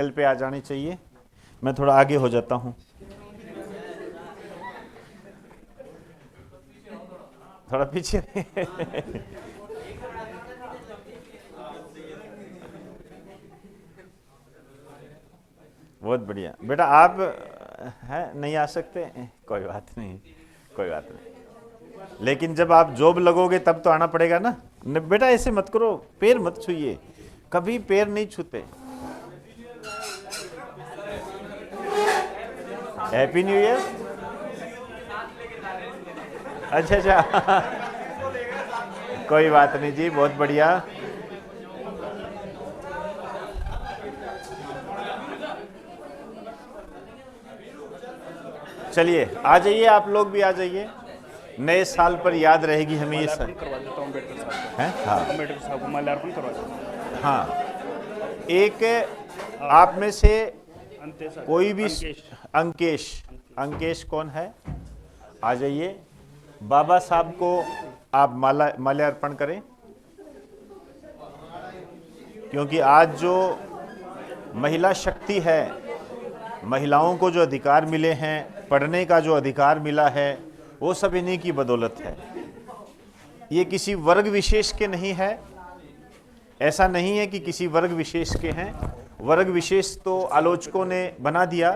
पे आ जानी चाहिए। मैं थोड़ा आगे हो जाता हूँ, थोड़ा पीछे। बहुत बढ़िया बेटा, आप हैं नहीं आ सकते, कोई बात नहीं, कोई बात नहीं। लेकिन जब आप जॉब लगोगे तब तो आना पड़ेगा ना। बेटा ऐसे मत करो, पैर मत छूइए, कभी पैर नहीं छूते। Happy new year. अच्छा अच्छा। कोई बात नहीं जी, बहुत बढ़िया। चलिए आ जाइए, आप लोग भी आ जाइए, नए साल पर याद रहेगी हमें ये सब। करवा देता हूँ अम्बेडकर साहब हैं? हाँ को, अम्बेडकर साहब को माल्यार्पण करवा देता हूँ। हाँ। एक आप में से अंतेश कोई भी अंकेश, अंकेश, अंकेश कौन है? आ जाइए, बाबा साहब को आप माल्यार्पण करें, क्योंकि आज जो महिला शक्ति है, महिलाओं को जो अधिकार मिले हैं, पढ़ने का जो अधिकार मिला है, वो सब इन्हीं की बदौलत है। ये किसी वर्ग विशेष के नहीं है, ऐसा नहीं है कि किसी वर्ग विशेष के हैं। वर्ग विशेष तो आलोचकों ने बना दिया,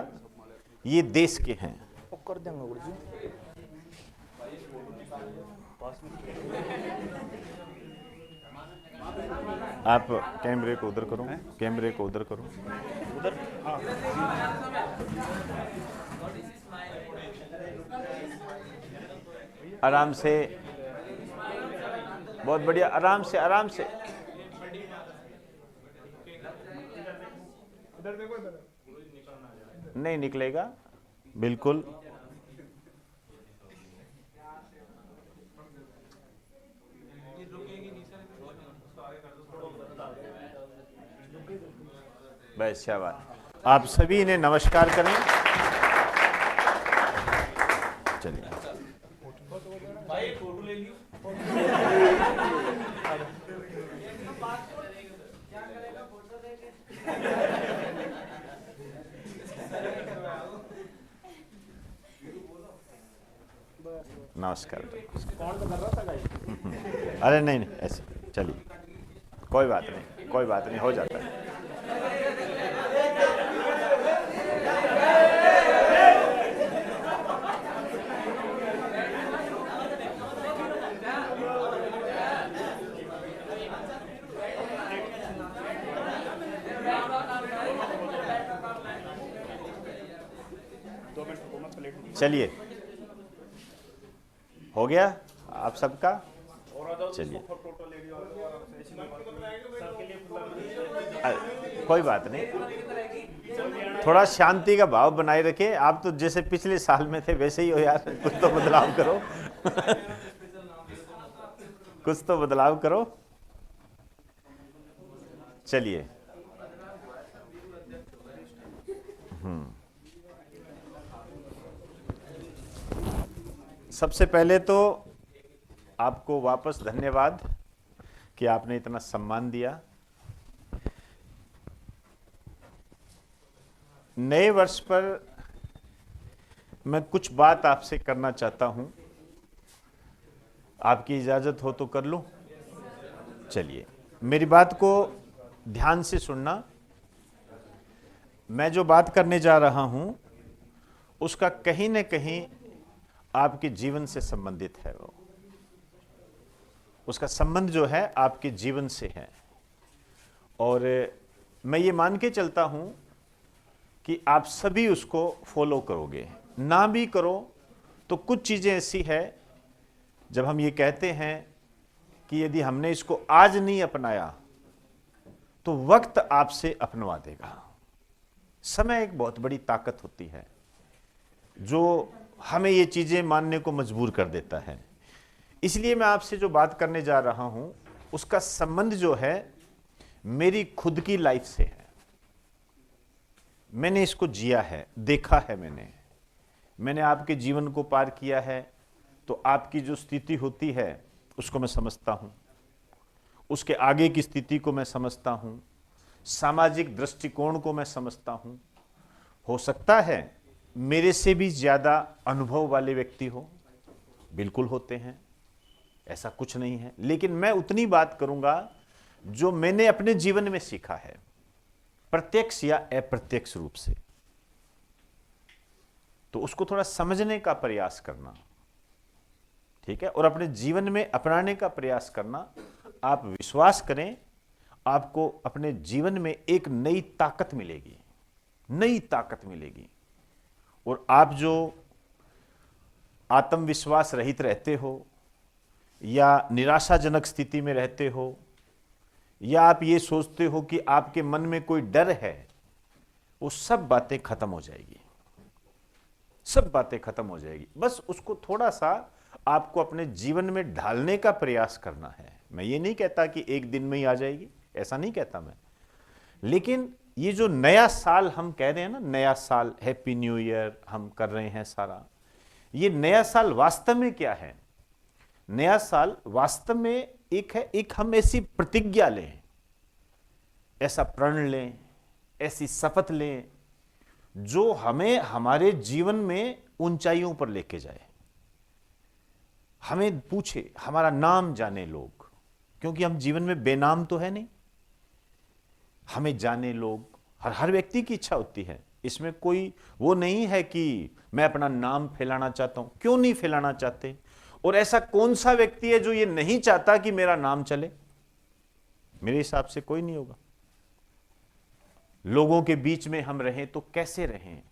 ये देश के हैं। कर देंगे गुरु जी। आप कैमरे को उधर करो, कैमरे को उधर करो। उधर हाँ। आराम से, बहुत बढ़िया, आराम से आराम से। नहीं निकलेगा, बिल्कुल। बस शाबाश। आप सभी इन्हें नमस्कार करें। चलिए नमस्कार। अरे नहीं नहीं ऐसे, चलिए कोई बात नहीं, कोई बात नहीं, हो जाता है। चलिए हो गया आप सबका। चलिए कोई बात नहीं, थोड़ा शांति का भाव बनाए रखें। आप तो जैसे पिछले साल में थे वैसे ही हो यार, कुछ तो बदलाव करो। कुछ तो बदलाव करो। चलिए सबसे पहले तो आपको वापस धन्यवाद कि आपने इतना सम्मान दिया। नए वर्ष पर मैं कुछ बात आपसे करना चाहता हूं, आपकी इजाजत हो तो कर लूं? चलिए मेरी बात को ध्यान से सुनना। मैं जो बात करने जा रहा हूं उसका कहीं न कहीं आपके जीवन से संबंधित है। वो उसका संबंध जो है आपके जीवन से है, और मैं ये मान के चलता हूं कि आप सभी उसको फॉलो करोगे। ना भी करो तो कुछ चीजें ऐसी है, जब हम ये कहते हैं कि यदि हमने इसको आज नहीं अपनाया तो वक्त आपसे अपनवा देगा। समय एक बहुत बड़ी ताकत होती है जो हमें ये चीजें मानने को मजबूर कर देता है। इसलिए मैं आपसे जो बात करने जा रहा हूं उसका संबंध जो है मेरी खुद की लाइफ से है। मैंने इसको जिया है, देखा है, मैंने आपके जीवन को पार किया है, तो आपकी जो स्थिति होती है उसको मैं समझता हूं, उसके आगे की स्थिति को मैं समझता हूं, सामाजिक दृष्टिकोण को मैं समझता हूं। हो सकता है मेरे से भी ज्यादा अनुभव वाले व्यक्ति हो, बिल्कुल होते हैं, ऐसा कुछ नहीं है, लेकिन मैं उतनी बात करूंगा जो मैंने अपने जीवन में सीखा है, प्रत्यक्ष या अप्रत्यक्ष रूप से। तो उसको थोड़ा समझने का प्रयास करना, ठीक है, और अपने जीवन में अपनाने का प्रयास करना। आप विश्वास करें, आपको अपने जीवन में एक नई ताकत मिलेगी, नई ताकत मिलेगी। और आप जो आत्मविश्वास रहित रहते हो, या निराशाजनक स्थिति में रहते हो, या आप ये सोचते हो कि आपके मन में कोई डर है, वो सब बातें खत्म हो जाएगी, सब बातें खत्म हो जाएगी। बस उसको थोड़ा सा आपको अपने जीवन में ढालने का प्रयास करना है। मैं ये नहीं कहता कि एक दिन में ही आ जाएगी, ऐसा नहीं कहता मैं, लेकिन ये जो नया साल हम कह रहे हैं ना, नया साल, हैप्पी न्यू ईयर हम कर रहे हैं सारा, ये नया साल वास्तव में क्या है? नया साल वास्तव में एक है, एक हम ऐसी प्रतिज्ञा लें, ऐसा प्रण लें, ऐसी शपथ लें जो हमें हमारे जीवन में ऊंचाइयों पर लेके जाए। हमें पूछे, हमारा नाम जाने लोग, क्योंकि हम जीवन में बेनाम तो है नहीं, हमें जाने लोग। हर व्यक्ति की इच्छा होती है, इसमें कोई वो नहीं है कि मैं अपना नाम फैलाना चाहता हूं। क्यों नहीं फैलाना चाहते? और ऐसा कौन सा व्यक्ति है जो ये नहीं चाहता कि मेरा नाम चले? मेरे हिसाब से कोई नहीं होगा। लोगों के बीच में हम रहें तो कैसे रहें?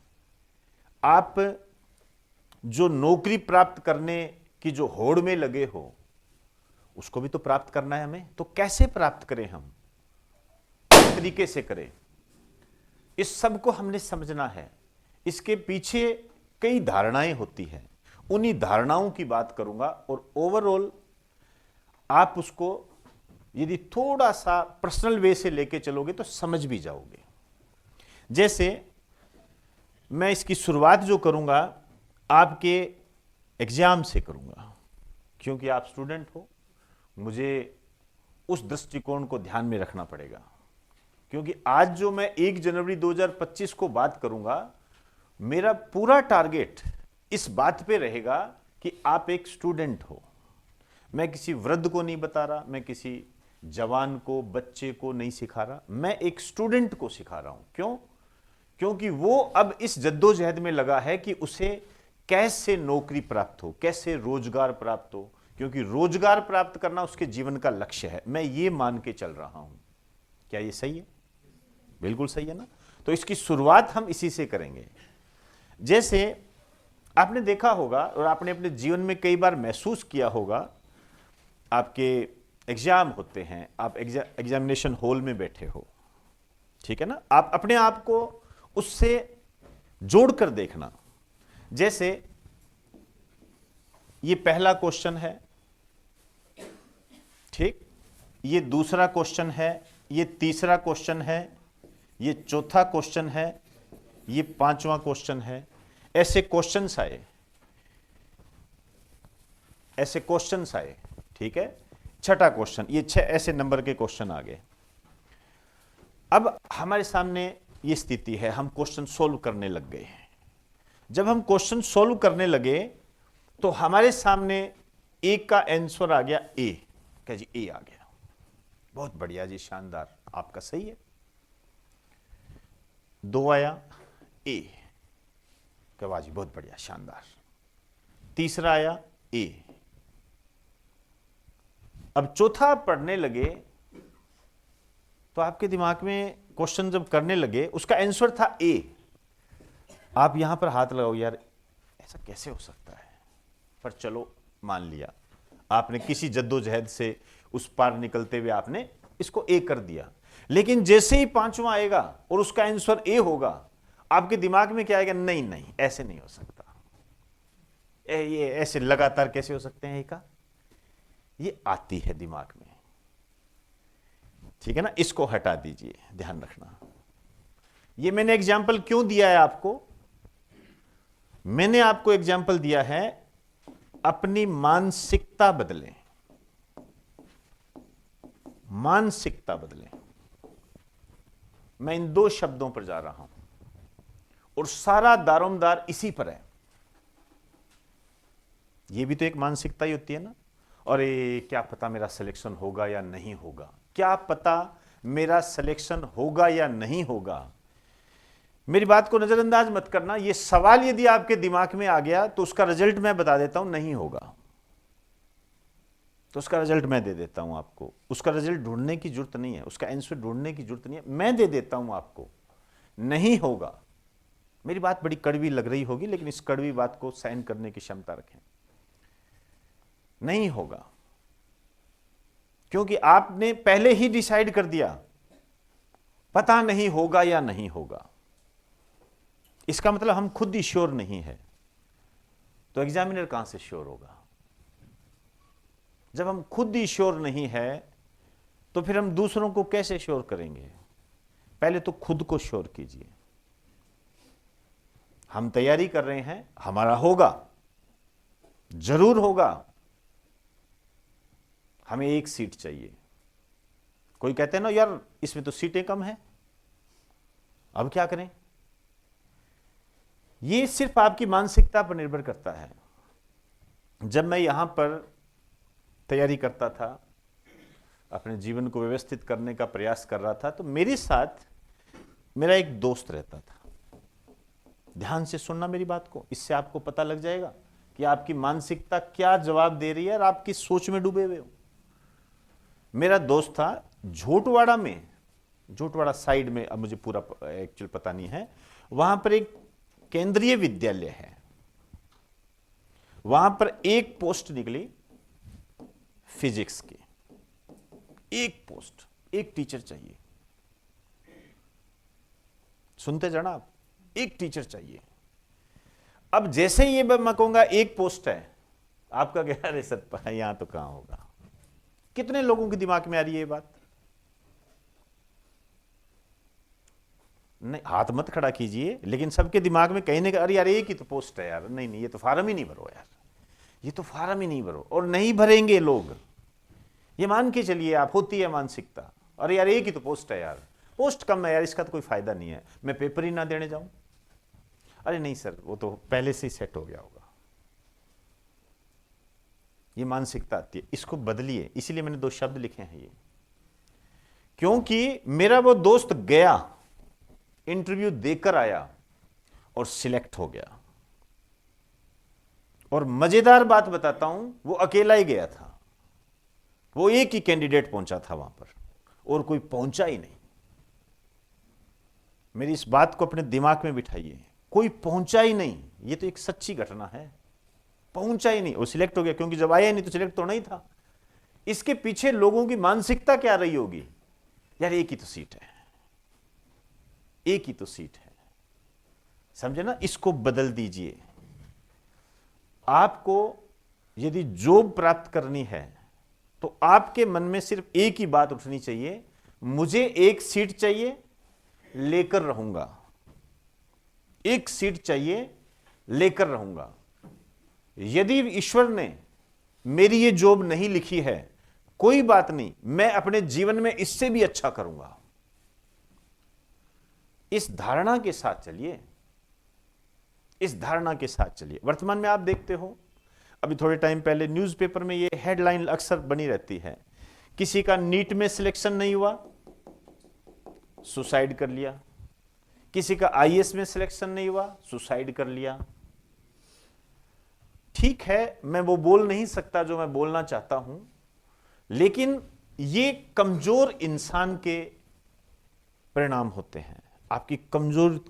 आप जो नौकरी प्राप्त करने की जो होड़ में लगे हो, उसको भी तो प्राप्त करना है हमें। तो कैसे प्राप्त करें? हम किस तरीके से करें? इस सब को हमने समझना है। इसके पीछे कई धारणाएं होती हैं, उन्हीं धारणाओं की बात करूंगा। और ओवरऑल आप उसको यदि थोड़ा सा पर्सनल वे से लेके चलोगे तो समझ भी जाओगे। जैसे मैं इसकी शुरुआत जो करूंगा आपके एग्जाम से करूंगा, क्योंकि आप स्टूडेंट हो, मुझे उस दृष्टिकोण को ध्यान में रखना पड़ेगा। क्योंकि आज जो मैं 1 जनवरी 2025 को बात करूंगा, मेरा पूरा टारगेट इस बात पे रहेगा कि आप एक स्टूडेंट हो। मैं किसी वृद्ध को नहीं बता रहा, मैं किसी जवान को, बच्चे को नहीं सिखा रहा, मैं एक स्टूडेंट को सिखा रहा हूं। क्यों? क्योंकि वो अब इस जद्दोजहद में लगा है कि उसे कैसे नौकरी प्राप्त हो, कैसे रोजगार प्राप्त हो, क्योंकि रोजगार प्राप्त करना उसके जीवन का लक्ष्य है। मैं ये मान के चल रहा हूं। क्या ये सही है? बिल्कुल सही है ना? तो इसकी शुरुआत हम इसी से करेंगे। जैसे आपने देखा होगा और आपने अपने जीवन में कई बार महसूस किया होगा, आपके एग्जाम होते हैं, आप एग्जामिनेशन हॉल में बैठे हो, ठीक है ना? आप अपने आप को उससे जोड़कर देखना। जैसे ये पहला क्वेश्चन है, ठीक, ये दूसरा क्वेश्चन है, ये तीसरा क्वेश्चन है, ये चौथा क्वेश्चन है, ये पांचवा क्वेश्चन है। ऐसे क्वेश्चंस आए, ऐसे क्वेश्चंस आए, ठीक है। छठा क्वेश्चन, ये 6 ऐसे नंबर के क्वेश्चन आ गए। अब हमारे सामने ये स्थिति है, हम क्वेश्चन सोल्व करने लग गए। जब हम क्वेश्चन सोल्व करने लगे तो हमारे सामने एक का आंसर आ गया ए। क्या जी? ए आ गया, बहुत बढ़िया जी, शानदार, आपका सही है। 2 आया ए, क्या वाह जी, बहुत बढ़िया, शानदार। तीसरा आया ए। अब चौथा पढ़ने लगे तो आपके दिमाग में क्वेश्चन जब करने लगे, उसका आंसर था ए। आप यहां पर हाथ लगाओ, यार ऐसा कैसे हो सकता है? पर चलो मान लिया, आपने किसी जद्दोजहद से उस पार निकलते हुए आपने इसको ए कर दिया। लेकिन जैसे ही पांचवा आएगा और उसका आंसर ए होगा, आपके दिमाग में क्या आएगा? नहीं नहीं, ऐसे नहीं हो सकता, ये ऐसे लगातार कैसे हो सकते हैं? ए का ये आती है दिमाग में, ठीक है ना? इसको हटा दीजिए, ध्यान रखना। ये मैंने एग्जाम्पल क्यों दिया है आपको? मैंने आपको एग्जाम्पल दिया है, अपनी मानसिकता बदलें, मानसिकता बदलें। मैं इन 2 शब्दों पर जा रहा हूं और सारा दारोमदार इसी पर है। यह भी तो एक मानसिकता ही होती है ना, और क्या पता मेरा सिलेक्शन होगा या नहीं होगा, क्या पता मेरा सिलेक्शन होगा या नहीं होगा। मेरी बात को नजरअंदाज मत करना। यह सवाल यदि आपके दिमाग में आ गया तो उसका रिजल्ट मैं बता देता हूं, नहीं होगा तो उसका रिजल्ट मैं दे देता हूं आपको। उसका रिजल्ट ढूंढने की जरूरत नहीं है, उसका आंसर ढूंढने की जरूरत नहीं है, मैं दे देता हूं आपको, नहीं होगा। मेरी बात बड़ी कड़वी लग रही होगी, लेकिन इस कड़वी बात को सहन करने की क्षमता रखें। नहीं होगा, क्योंकि आपने पहले ही डिसाइड कर दिया पता नहीं होगा या नहीं होगा। इसका मतलब हम खुद ही श्योर नहीं है, तो एग्जामिनर कहां से श्योर होगा। जब हम खुद ही श्योर नहीं है तो फिर हम दूसरों को कैसे श्योर करेंगे। पहले तो खुद को श्योर कीजिए। हम तैयारी कर रहे हैं, हमारा होगा, जरूर होगा। हमें 1 सीट चाहिए। कोई कहते हैं ना यार इसमें तो सीटें कम हैं, अब क्या करें। यह सिर्फ आपकी मानसिकता पर निर्भर करता है। जब मैं यहां पर तैयारी करता था, अपने जीवन को व्यवस्थित करने का प्रयास कर रहा था, तो मेरे साथ मेरा एक दोस्त रहता था। ध्यान से सुनना मेरी बात को, इससे आपको पता लग जाएगा कि आपकी मानसिकता क्या जवाब दे रही है और आप किस सोच में डूबे हुए हो। मेरा दोस्त था झोटवाड़ा में, झोटवाड़ा साइड में, अब मुझे पूरा एक्चुअल पता नहीं है, वहां पर एक केंद्रीय विद्यालय है। वहां पर एक पोस्ट निकली फिजिक्स की, एक पोस्ट, एक टीचर चाहिए। सुनते जनाब, एक टीचर चाहिए। अब जैसे ही ये मैं कहूंगा एक पोस्ट है, आपका क्या, अरे सर यहां तो कहां होगा। कितने लोगों के दिमाग में आ रही है ये बात। नहीं, हाथ मत खड़ा कीजिए, लेकिन सबके दिमाग में कहीं ना कहीं अरे यार एक ही तो पोस्ट है यार, नहीं ये तो फार्म ही नहीं भरो यार, ये तो फार्म ही नहीं भरो। और नहीं भरेंगे लोग, ये मान के चलिए आप, होती है मानसिकता, अरे यार एक ही तो पोस्ट है यार, पोस्ट कम है यार, इसका तो कोई फायदा नहीं है, मैं पेपर ही ना देने जाऊं। अरे नहीं सर, वो तो पहले से ही सेट हो गया होगा। ये मानसिकता आती है, इसको बदलिए। इसीलिए मैंने 2 शब्द लिखे हैं ये, क्योंकि मेरा वो दोस्त गया, इंटरव्यू देकर आया और सिलेक्ट हो गया। और मजेदार बात बताता हूं, वो अकेला ही गया था, वो एक ही कैंडिडेट पहुंचा था वहां पर, और कोई पहुंचा ही नहीं। मेरी इस बात को अपने दिमाग में बिठाइए, कोई पहुंचा ही नहीं। ये तो एक सच्ची घटना है, पहुंचा ही नहीं। वो सिलेक्ट हो गया, क्योंकि जब आया नहीं तो सिलेक्ट तो नहीं था। इसके पीछे लोगों की मानसिकता क्या रही होगी, यार एक ही तो सीट है, एक ही तो सीट है। समझे ना, इसको बदल दीजिए। आपको यदि जॉब प्राप्त करनी है तो आपके मन में सिर्फ एक ही बात उठनी चाहिए, मुझे 1 सीट चाहिए, लेकर रहूंगा। 1 सीट चाहिए, लेकर रहूंगा। यदि ईश्वर ने मेरी ये जॉब नहीं लिखी है, कोई बात नहीं, मैं अपने जीवन में इससे भी अच्छा करूंगा। इस धारणा के साथ चलिए, इस धारणा के साथ चलिए। वर्तमान में आप देखते हो, अभी थोड़े टाइम पहले न्यूज़पेपर में ये हेडलाइन अक्सर बनी रहती है, किसी का नीट में सिलेक्शन नहीं हुआ, सुसाइड कर लिया। किसी का आईएएस में सिलेक्शन नहीं हुआ, सुसाइड कर लिया। ठीक है, मैं वो बोल नहीं सकता जो मैं बोलना चाहता हूं, लेकिन ये कमजोर इंसान के परिणाम होते हैं। आपकी कमजोर,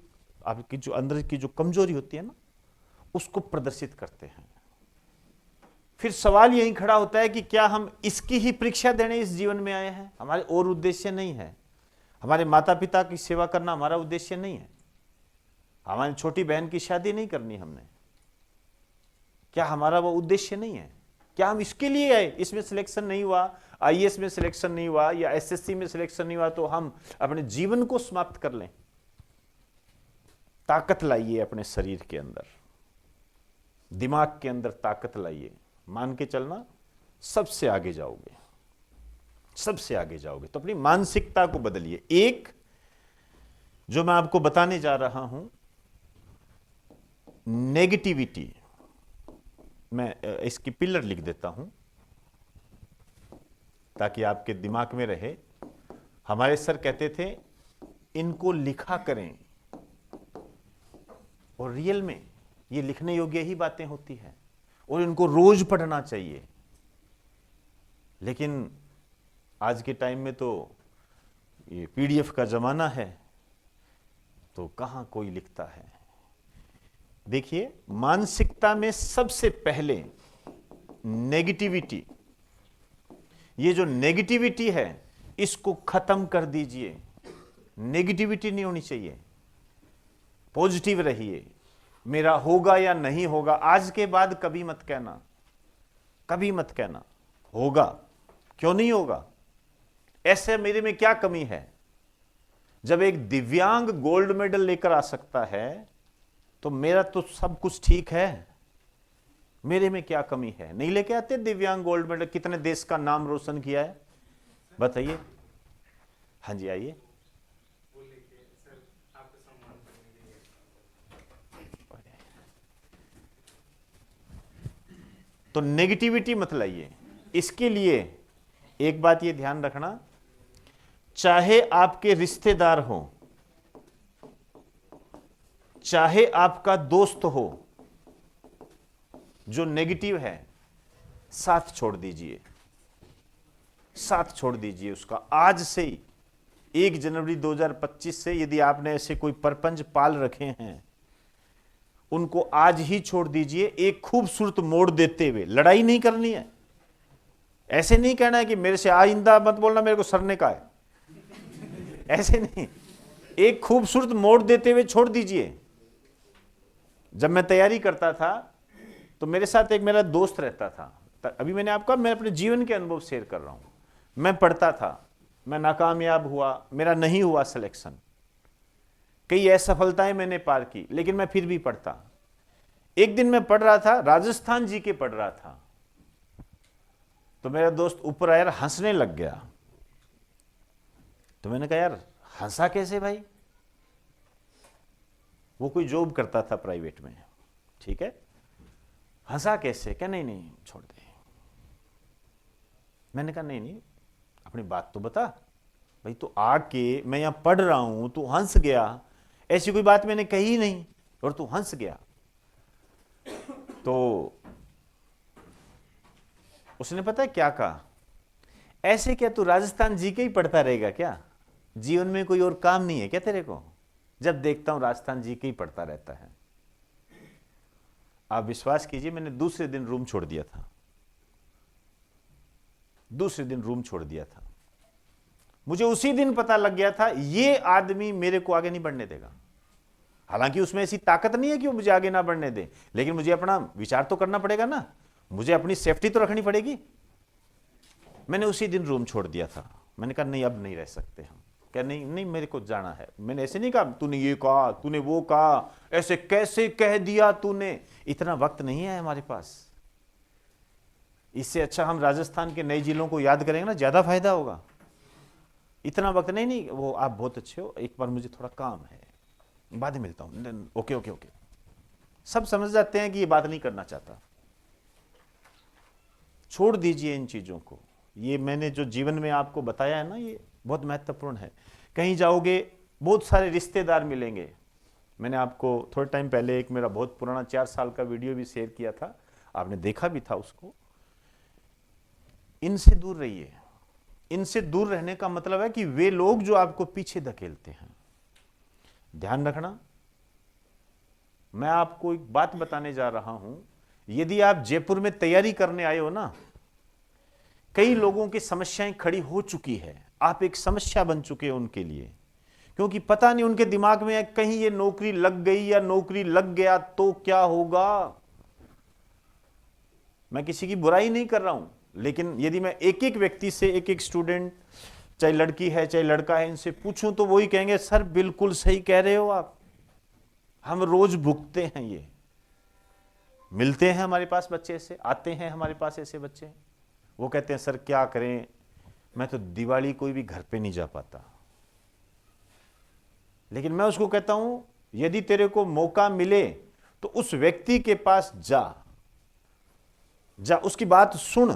आपकी जो अंदर की जो कमजोरी होती है ना, उसको प्रदर्शित करते हैं। फिर सवाल यही खड़ा होता है कि क्या हम इसकी ही परीक्षा देने इस जीवन में आए हैं, हमारे और उद्देश्य नहीं है। हमारे माता पिता की सेवा करना हमारा उद्देश्य नहीं है, हमारी छोटी बहन की शादी नहीं करनी हमने, क्या हमारा वो उद्देश्य नहीं है? क्या हम इसके लिए आए, इसमें सिलेक्शन नहीं हुआ, आईएएस में सिलेक्शन नहीं हुआ या एसएससी में सिलेक्शन नहीं हुआ तो हम अपने जीवन को समाप्त कर लें? ताकत लाइए अपने शरीर के अंदर, दिमाग के अंदर ताकत लाइए, मान के चलना सबसे आगे जाओगे, सबसे आगे जाओगे। तो अपनी मानसिकता को बदलिए। 1 जो मैं आपको बताने जा रहा हूं, नेगेटिविटी, मैं इसकी पिलर लिख देता हूं ताकि आपके दिमाग में रहे। हमारे सर कहते थे इनको लिखा करें, और रियल में ये लिखने योग्य ही बातें होती हैं और इनको रोज पढ़ना चाहिए। लेकिन आज के टाइम में तो ये पीडीएफ का जमाना है, तो कहां कोई लिखता है। देखिए, मानसिकता में सबसे पहले नेगेटिविटी, ये जो नेगेटिविटी है इसको खत्म कर दीजिए। नेगेटिविटी नहीं होनी चाहिए, पॉजिटिव रहिए। मेरा होगा या नहीं होगा, आज के बाद कभी मत कहना, कभी मत कहना होगा, क्यों नहीं होगा, ऐसे मेरे में क्या कमी है। जब एक दिव्यांग गोल्ड मेडल लेकर आ सकता है तो मेरा तो सब कुछ ठीक है, मेरे में क्या कमी है। नहीं लेके आते दिव्यांग गोल्ड मेडल, कितने देश का नाम रोशन किया है, बताइए। हाँ जी, आइए। तो नेगेटिविटी मत लाइए। इसके लिए एक बात ये ध्यान रखना, चाहे आपके रिश्तेदार हो, चाहे आपका दोस्त हो, जो नेगेटिव है साथ छोड़ दीजिए, साथ छोड़ दीजिए उसका। आज से ही 1 जनवरी 2025 से यदि आपने ऐसे कोई परपंच पाल रखे हैं, उनको आज ही छोड़ दीजिए। एक खूबसूरत मोड़ देते हुए, लड़ाई नहीं करनी है, ऐसे नहीं कहना है कि मेरे से आइंदा मत बोलना, मेरे को सर ने कहा है, ऐसे नहीं। एक खूबसूरत मोड़ देते हुए छोड़ दीजिए। जब मैं तैयारी करता था तो मेरे साथ एक मेरा दोस्त रहता था। अभी मैंने आपका, मैं अपने जीवन के अनुभव शेयर कर रहा हूं। मैं पढ़ता था, मैं नाकामयाब हुआ, मेरा नहीं हुआ सिलेक्शन, कई असफलताएं मैंने पार की, लेकिन मैं फिर भी पढ़ता। एक दिन मैं पढ़ रहा था, राजस्थान जी के पढ़ रहा था, तो मेरा दोस्त ऊपर आया, हंसने लग गया। तो मैंने कहा यार हंसा कैसे भाई। वो कोई जॉब करता था प्राइवेट में, ठीक है, हंसा कैसे, क्या नहीं नहीं छोड़ दे। मैंने कहा नहीं नहीं, अपनी बात तो बता भाई, तू आके मैं यहां पढ़ रहा हूं, तू हंस गया, ऐसी कोई बात मैंने कही नहीं और तू हंस गया। तो उसने पता है क्या कहा, ऐसे क्या तू राजस्थान जी के ही पढ़ता रहेगा क्या, जीवन में कोई और काम नहीं है क्या तेरे को, जब देखता हूं राजस्थान जी के ही पढ़ता रहता है। आप विश्वास कीजिए, मैंने दूसरे दिन रूम छोड़ दिया था, दूसरे दिन रूम छोड़ दिया था। मुझे उसी दिन पता लग गया था ये आदमी मेरे को आगे नहीं बढ़ने देगा। हालांकि उसमें ऐसी ताकत नहीं है कि वो मुझे आगे ना बढ़ने दे, लेकिन मुझे अपना विचार तो करना पड़ेगा ना, मुझे अपनी सेफ्टी तो रखनी पड़ेगी। मैंने उसी दिन रूम छोड़ दिया था। मैंने कहा नहीं, अब नहीं रह सकते हम। क्या नहीं नहीं, मेरे को जाना है। मैंने ऐसे नहीं कहा तूने ये कहा, तूने वो कहा, ऐसे कैसे कह दिया तूने, इतना वक्त नहीं है हमारे पास। इससे अच्छा हम राजस्थान के नए जिलों को याद करेंगे ना, ज्यादा फायदा होगा। इतना वक्त नहीं, नहीं वो आप बहुत अच्छे हो, एक बार मुझे थोड़ा काम है, बाद में मिलता हूं। ओके ओके ओके, सब समझ जाते हैं कि ये बात नहीं करना चाहता। छोड़ दीजिए इन चीजों को। ये मैंने जो जीवन में आपको बताया है ना, ये बहुत महत्वपूर्ण है। कहीं जाओगे बहुत सारे रिश्तेदार मिलेंगे। मैंने आपको थोड़े टाइम पहले एक मेरा बहुत पुराना 4 साल का वीडियो भी शेयर किया था, आपने देखा भी था उसको। इनसे दूर रहिए। इनसे दूर रहने का मतलब है कि वे लोग जो आपको पीछे धकेलते हैं। ध्यान रखना, मैं आपको एक बात बताने जा रहा हूं। यदि आप जयपुर में तैयारी करने आए हो ना, कई लोगों की समस्याएं खड़ी हो चुकी है, आप एक समस्या बन चुके हैं उनके लिए, क्योंकि पता नहीं उनके दिमाग में है कहीं ये नौकरी लग गई या नौकरी लग गया तो क्या होगा। मैं किसी की बुराई नहीं कर रहा हूं, लेकिन यदि मैं एक एक व्यक्ति से, एक एक स्टूडेंट, चाहे लड़की है चाहे लड़का है, इनसे पूछूं तो वही कहेंगे सर बिल्कुल सही कह रहे हो आप, हम रोज भुगतते हैं। ये मिलते हैं हमारे पास बच्चे से, आते हैं हमारे पास ऐसे बच्चे, वो कहते हैं सर क्या करें, मैं तो दिवाली कोई भी घर पे नहीं जा पाता। लेकिन मैं उसको कहता हूं यदि तेरे को मौका मिले तो उस व्यक्ति के पास जा, उसकी बात सुन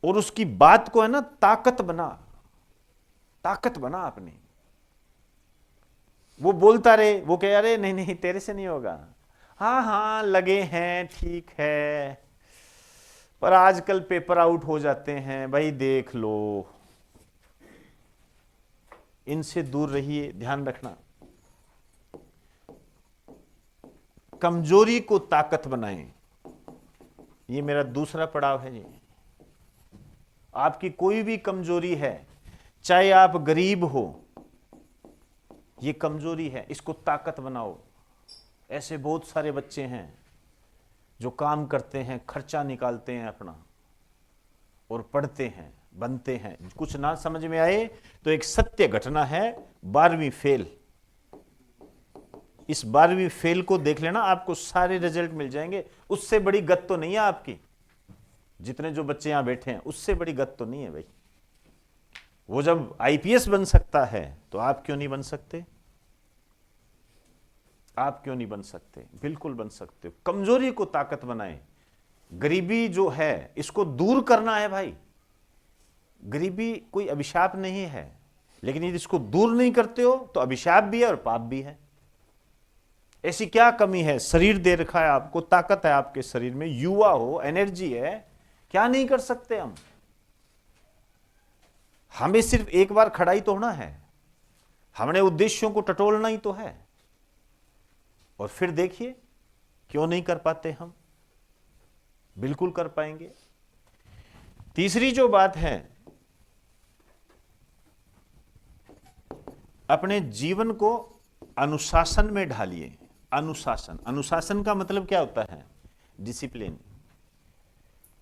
और उसकी बात को है ना ताकत बना अपनी। वो बोलता रहे, वो कह अरे नहीं नहीं तेरे से नहीं होगा, हाँ हाँ लगे हैं ठीक है, पर आजकल पेपर आउट हो जाते हैं भाई, देख लो। इनसे दूर रहिए, ध्यान रखना। कमजोरी को ताकत बनाएं, ये मेरा दूसरा पड़ाव है जी। आपकी कोई भी कमजोरी है, चाहे आप गरीब हो, ये कमजोरी है, इसको ताकत बनाओ। ऐसे बहुत सारे बच्चे हैं जो काम करते हैं, खर्चा निकालते हैं अपना और पढ़ते हैं, बनते हैं। कुछ ना समझ में आए तो एक सत्य घटना है, 12वीं फेल। इस 12वीं फेल को देख लेना, आपको सारे रिजल्ट मिल जाएंगे। उससे बड़ी गत तो नहीं है आपकी, जितने जो बच्चे यहां बैठे हैं उससे बड़ी गत तो नहीं है भाई। वो जब आईपीएस बन सकता है तो आप क्यों नहीं बन सकते? आप क्यों नहीं बन सकते? बिल्कुल बन सकते हो। कमजोरी को ताकत बनाएं। गरीबी जो है इसको दूर करना है भाई। गरीबी कोई अभिशाप नहीं है, लेकिन यदि इसको दूर नहीं करते हो तो अभिशाप भी है और पाप भी है। ऐसी क्या कमी है? शरीर दे रखा है आपको, ताकत है आपके शरीर में, युवा हो, एनर्जी है, क्या नहीं कर सकते हम? हमें सिर्फ एक बार खड़ाई तो होना है, हमने उद्देश्यों को टटोलना ही तो है, और फिर देखिए क्यों नहीं कर पाते हम। बिल्कुल कर पाएंगे। तीसरी जो बात है, अपने जीवन को अनुशासन में ढालिए। अनुशासन का मतलब क्या होता है? डिसिप्लिन।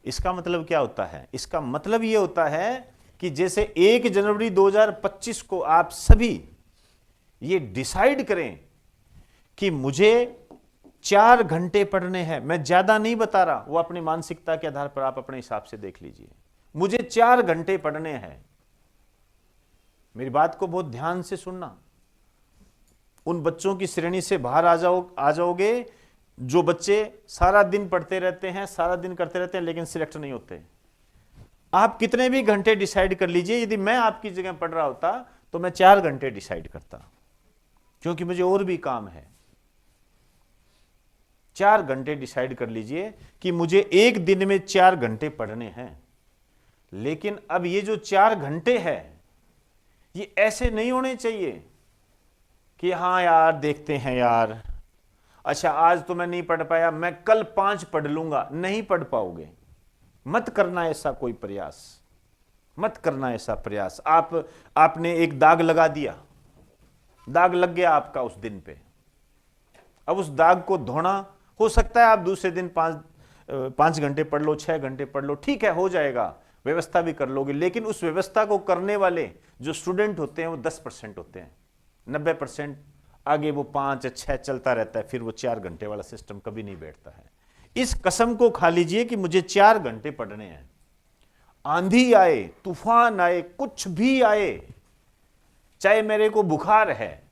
इसका मतलब क्या होता है? इसका मतलब यह होता है कि जैसे 1 जनवरी 2025 को आप सभी ये डिसाइड करें कि मुझे 4 घंटे पढ़ने हैं। मैं ज्यादा नहीं बता रहा, वो अपनी मानसिकता के आधार पर आप अपने हिसाब से देख लीजिए। मुझे 4 घंटे पढ़ने हैं। मेरी बात को बहुत ध्यान से सुनना। उन बच्चों की श्रेणी से बाहर आ जाओगे जो बच्चे सारा दिन पढ़ते रहते हैं, सारा दिन करते रहते हैं, लेकिन सिलेक्ट नहीं होते। आप कितने भी घंटे डिसाइड कर लीजिए, यदि मैं आपकी जगह पढ़ रहा होता तो मैं 4 घंटे डिसाइड करता, क्योंकि मुझे और भी काम है। 4 घंटे डिसाइड कर लीजिए कि मुझे एक दिन में 4 घंटे पढ़ने हैं। लेकिन अब ये जो 4 घंटे है, ये ऐसे नहीं होने चाहिए कि हाँ यार देखते हैं यार, अच्छा आज तो मैं नहीं पढ़ पाया, मैं कल 5 पढ़ लूंगा। नहीं पढ़ पाओगे। मत करना ऐसा कोई प्रयास, मत करना ऐसा प्रयास। आपने एक दाग लगा दिया, दाग लग गया आपका उस दिन पे। अब उस दाग को धोना, हो सकता है आप दूसरे दिन 5 घंटे पढ़ लो, 6 घंटे पढ़ लो, ठीक है, हो जाएगा, व्यवस्था भी कर लोगे। लेकिन उस व्यवस्था को करने वाले जो स्टूडेंट होते हैं वो 10% होते हैं। 90% आगे वो 5 या 6 चलता रहता है, फिर वो 4 घंटे वाला सिस्टम कभी नहीं बैठता है। इस कसम को खा लीजिए कि मुझे 4 घंटे पढ़ने हैं। आंधी आए, तूफान आए, कुछ भी आए, चाहे मेरे को बुखार है,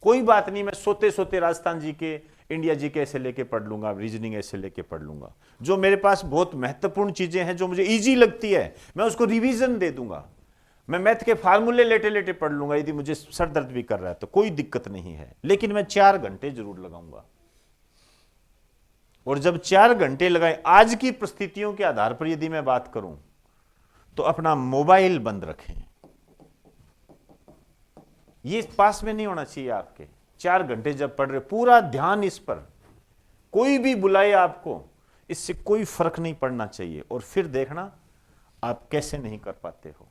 कोई बात नहीं, मैं सोते सोते राजस्थान जी के, इंडिया जी के ऐसे लेके पढ़ लूंगा, रीजनिंग ऐसे लेके पढ़ लूंगा। जो मेरे पास बहुत महत्वपूर्ण चीजें हैं, जो मुझे इजी लगती है, मैं उसको रिवीजन दे दूंगा। मैं मैथ के फार्मूले लेटे लेटे पढ़ लूंगा। यदि मुझे सर दर्द भी कर रहा है तो कोई दिक्कत नहीं है, लेकिन मैं 4 घंटे जरूर लगाऊंगा। और जब 4 घंटे लगाए, आज की परिस्थितियों के आधार पर यदि मैं बात करूं तो अपना मोबाइल बंद रखें। ये पास में नहीं होना चाहिए आपके। 4 घंटे जब पढ़ रहे, पूरा ध्यान इस पर, कोई भी बुलाए आपको, इससे कोई फर्क नहीं पड़ना चाहिए। और फिर देखना आप कैसे नहीं कर पाते हो।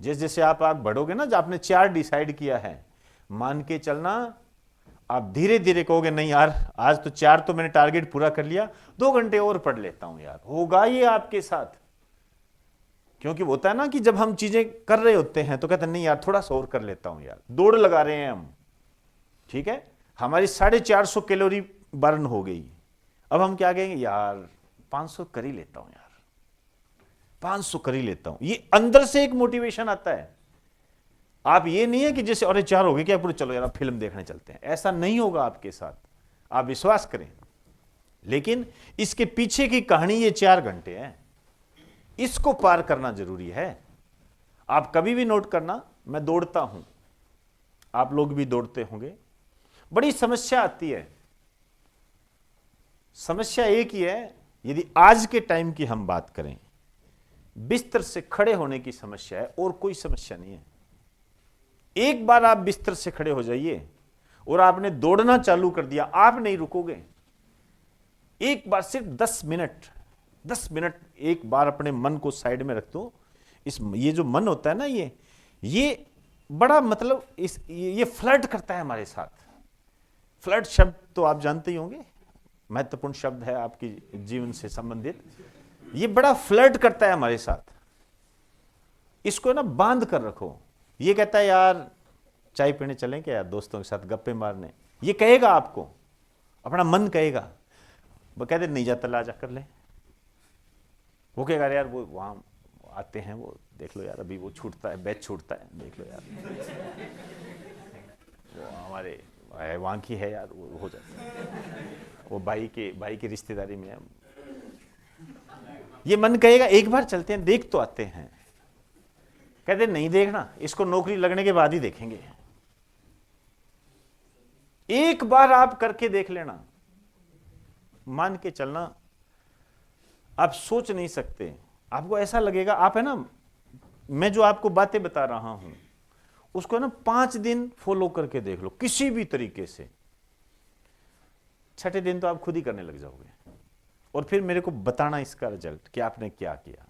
जैसे जैसे आप बढ़ोगे ना, जब आपने 4 डिसाइड किया है, मान के चलना आप धीरे धीरे कहोगे नहीं यार, आज तो 4 तो मैंने टारगेट पूरा कर लिया, 2 घंटे और पढ़ लेता हूं यार। होगा ये आपके साथ। क्योंकि होता है ना कि जब हम चीजें कर रहे होते हैं तो कहते हैं नहीं यार थोड़ा सा और कर लेता हूं यार। दौड़ लगा रहे हैं हम, ठीक है, हमारी 450 कैलोरी बर्न हो गई। अब हम क्या कहेंगे, यार 500 कर ही लेता हूं यार, 500 कर ही लेता हूं। ये अंदर से एक मोटिवेशन आता है। आप ये नहीं है कि जैसे अरे 4 हो गए क्या, पूरे चलो यार फिल्म देखने चलते हैं, ऐसा नहीं होगा आपके साथ, आप विश्वास करें। लेकिन इसके पीछे की कहानी ये 4 घंटे है, इसको पार करना जरूरी है। आप कभी भी नोट करना, मैं दौड़ता हूं, आप लोग भी दौड़ते होंगे, बड़ी समस्या आती है। समस्या एक ही है, यदि आज के टाइम की हम बात करें, बिस्तर से खड़े होने की समस्या है, और कोई समस्या नहीं है। एक बार आप बिस्तर से खड़े हो जाइए और आपने दौड़ना चालू कर दिया, आप नहीं रुकोगे। एक बार सिर्फ 10 मिनट एक बार अपने मन को साइड में रख दो। ये जो मन होता है ना, ये बड़ा मतलब ये फ्लर्ट करता है हमारे साथ। फ्लर्ट शब्द तो आप जानते ही होंगे, महत्वपूर्ण शब्द है आपकी जीवन से संबंधित। ये बड़ा फ्लर्ट करता है हमारे साथ, इसको ना बांध कर रखो। ये कहता है यार चाय पीने चलें क्या यार, दोस्तों के साथ गप्पे मारने, ये कहेगा आपको, अपना मन कहेगा। वो कहते नहीं जाता, ला जा कर ले। वो कहेगा यार वो वहां आते हैं, वो देख लो यार, अभी वो छूटता है, बैच छूटता है, देख लो यार, वो हमारे वहां की है यार, वो हो जाता है, वो भाई की रिश्तेदारी में है। ये मन कहेगा एक बार चलते हैं, देख तो आते हैं। कहते नहीं देखना, इसको नौकरी लगने के बाद ही देखेंगे। एक बार आप करके देख लेना, मान के चलना, आप सोच नहीं सकते। आपको ऐसा लगेगा, आप है ना, मैं जो आपको बातें बता रहा हूं उसको ना 5 दिन फॉलो करके देख लो किसी भी तरीके से। 6ठे दिन तो आप खुद ही करने लग जाओगे, और फिर मेरे को बताना इसका रिजल्ट कि आपने क्या किया।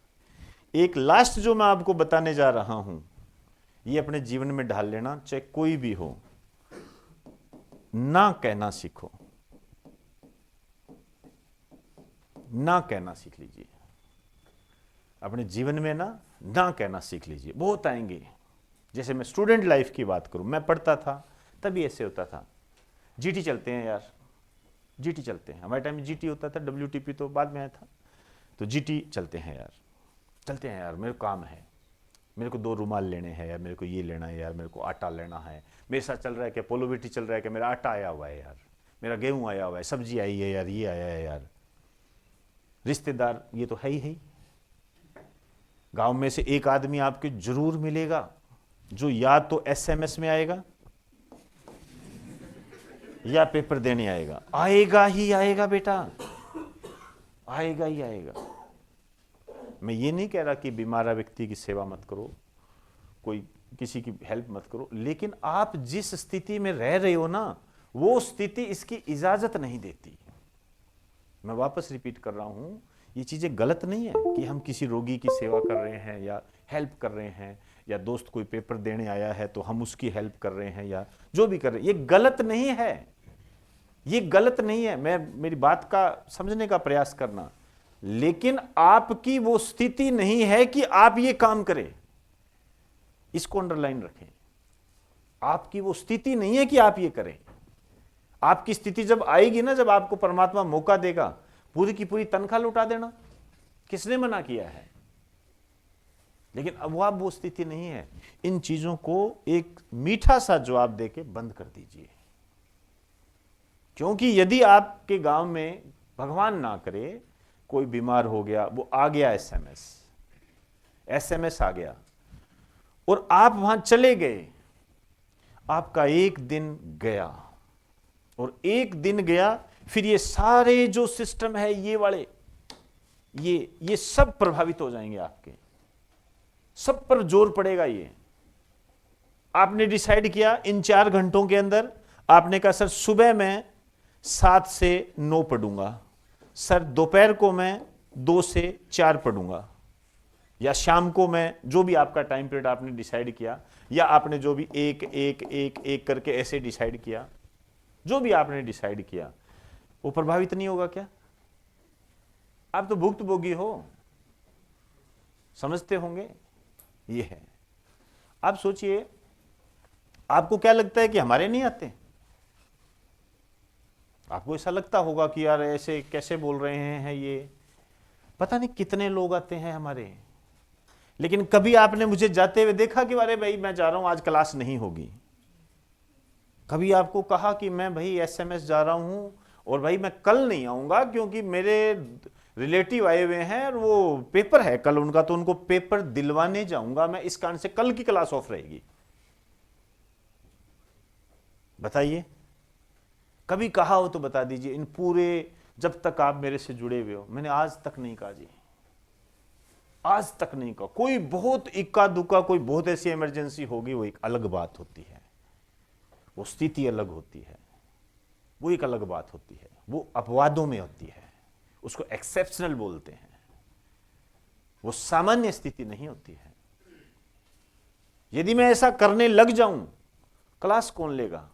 एक लास्ट जो मैं आपको बताने जा रहा हूं, ये अपने जीवन में ढाल लेना, चाहे कोई भी हो। ना कहना सीखो, ना कहना सीख लीजिए अपने जीवन में। ना कहना सीख लीजिए, बहुत आएंगे। जैसे मैं स्टूडेंट लाइफ की बात करूं, मैं पढ़ता था तभी ऐसे होता था, जीटी चलते हैं यार, जीटी चलते हैं। हमारे टाइम में जीटी होता था, डब्ल्यूटीपी तो बाद में आया था। तो जीटी चलते हैं यार, चलते हैं यार, मेरे को काम है, मेरे को 2 रुमाल लेने हैं यार, मेरे को ये लेना है यार, मेरे को आटा लेना है। मेरे साथ चल रहा है क्या, पोलोविटी चल रहा है क्या, मेरा आटा आया हुआ है यार, मेरा गेहूं आया हुआ है, सब्जी आई है यार, ये आया है यार, रिश्तेदार ये तो है ही। गांव में से एक आदमी आपके जरूर मिलेगा जो या तो एसएमएस में आएगा या पेपर देने आएगा। आएगा ही आएगा बेटा, आएगा ही आएगा। मैं ये नहीं कह रहा कि बीमार व्यक्ति की सेवा मत करो, कोई किसी की हेल्प मत करो, लेकिन आप जिस स्थिति में रह रहे हो ना, वो स्थिति इसकी इजाजत नहीं देती। मैं वापस रिपीट कर रहा हूं, ये चीजें गलत नहीं है कि हम किसी रोगी की सेवा कर रहे हैं या हेल्प कर रहे हैं, या दोस्त कोई पेपर देने आया है तो हम उसकी हेल्प कर रहे हैं, या जो भी कर रहे हैं, ये गलत नहीं है, ये गलत नहीं है। मैं मेरी बात का समझने का प्रयास करना, लेकिन आपकी वो स्थिति नहीं है कि आप ये काम करें, इसको अंडरलाइन रखें। आपकी वो स्थिति नहीं है कि आप ये करें। आपकी स्थिति जब आएगी ना, जब आपको परमात्मा मौका देगा, पूरी की पूरी तनख्वाह लुटा देना, किसने मना किया है? लेकिन अब वो स्थिति नहीं है। इन चीजों को एक मीठा सा जवाब देके बंद कर दीजिए, क्योंकि यदि आपके गांव में भगवान ना करे कोई बीमार हो गया, वो आ गया एसएमएस आ गया और आप वहां चले गए, आपका एक दिन गया, और एक दिन गया, फिर ये सारे जो सिस्टम है ये वाले ये सब प्रभावित हो जाएंगे, आपके सब पर जोर पड़ेगा। ये आपने डिसाइड किया इन 4 घंटों के अंदर, आपने कहा सर सुबह मैं 7 से 9 पढ़ूंगा, सर दोपहर को मैं 2 से 4 पढ़ूंगा, या शाम को मैं, जो भी आपका टाइम पीरियड आपने डिसाइड किया, या आपने जो भी एक करके ऐसे डिसाइड किया, जो भी आपने डिसाइड किया, वो प्रभावित नहीं होगा क्या? आप तो भुक्तभोगी हो, समझते होंगे ये है। आप सोचिए, आपको क्या लगता है कि हमारे नहीं आते? आपको ऐसा लगता होगा कि यार ऐसे कैसे बोल रहे हैं ये, पता नहीं कितने लोग आते हैं हमारे, लेकिन कभी आपने मुझे जाते हुए देखा कि अरे भाई मैं जा रहा हूं, आज क्लास नहीं होगी? कभी आपको कहा कि मैं भाई एसएमएस जा रहा हूं और भाई मैं कल नहीं आऊंगा क्योंकि मेरे रिलेटिव आए हुए हैं और वो पेपर है कल उनका, तो उनको पेपर दिलवाने जाऊंगा मैं, इस कारण से कल की क्लास ऑफ रहेगी? बताइए, कभी कहा हो तो बता दीजिए। इन पूरे जब तक आप मेरे से जुड़े हुए हो मैंने आज तक नहीं कहा जी, आज तक नहीं कहा। कोई बहुत इक्का दुक्का, कोई बहुत ऐसी इमरजेंसी होगी, वो एक अलग बात होती है, वो स्थिति अलग होती है, वो एक अलग बात होती है, वो अपवादों में होती है, उसको एक्सेप्शनल बोलते हैं, वो सामान्य स्थिति नहीं होती है। यदि मैं ऐसा करने लग जाऊं, क्लास कौन लेगा?